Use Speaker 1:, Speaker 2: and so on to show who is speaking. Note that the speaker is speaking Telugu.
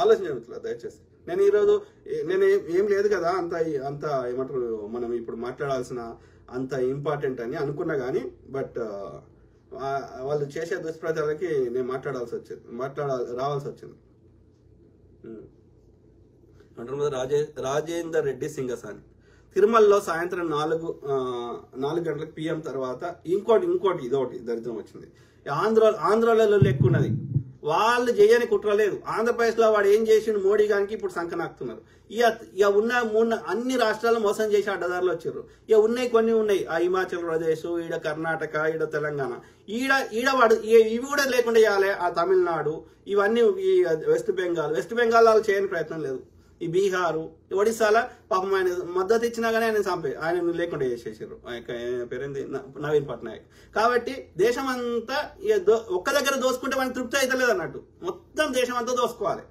Speaker 1: ఆలోచించండి మిత్రులారా దయచేసి. నేను ఈరోజు నేను ఏం లేదు కదా అంత అంత ఏమంటారు మనం ఇప్పుడు మాట్లాడాల్సిన అంత ఇంపార్టెంట్ అని అనుకున్నా కానీ బట్ వాళ్ళు చేసే దుష్ప్రచారాలకి నేను రావాల్సి వచ్చింది. అంటారు రాజేందర్ రెడ్డి సింగసాని తిరుమలలో సాయంత్రం 4 గంటలకు PM తర్వాత ఇంకోటి ఇదొకటి దరిద్రం వచ్చింది. ఆంధ్రాలో లెక్కున్నది, వాళ్ళు చేయని కుట్ర లేదు. ఆంధ్రప్రదేశ్లో వాడు ఏం చేసిండు మోడీ గారికి ఇప్పుడు సంకనాకుతున్నారు. ఇక ఉన్న అన్ని రాష్ట్రాలు మోసం చేసి అడ్డదారులు వచ్చారు. ఇక కొన్ని ఉన్నాయి, ఆ హిమాచల్ ప్రదేశ్, ఈడ కర్ణాటక, ఈడ తెలంగాణ, ఈడ వాడు ఇవి కూడా లేకుండా చేయాలి. ఆ తమిళనాడు, ఇవన్నీ ఈ వెస్ట్ బెంగాల్ వాళ్ళు చేయని ప్రయత్నం లేదు. ఈ బీహారు, ఒడిశాల పాపం ఆయన మద్దతు ఇచ్చినా కానీ ఆయన లేకుండా చేసేసారు. పేరేంది నవీన్ పట్నాయక్. కాబట్టి దేశం అంతా ఒక్క దగ్గర దోసుకుంటే మనకి తృప్తి అయితే లేదు అన్నట్టు, మొత్తం దేశం అంతా దోసుకోవాలి.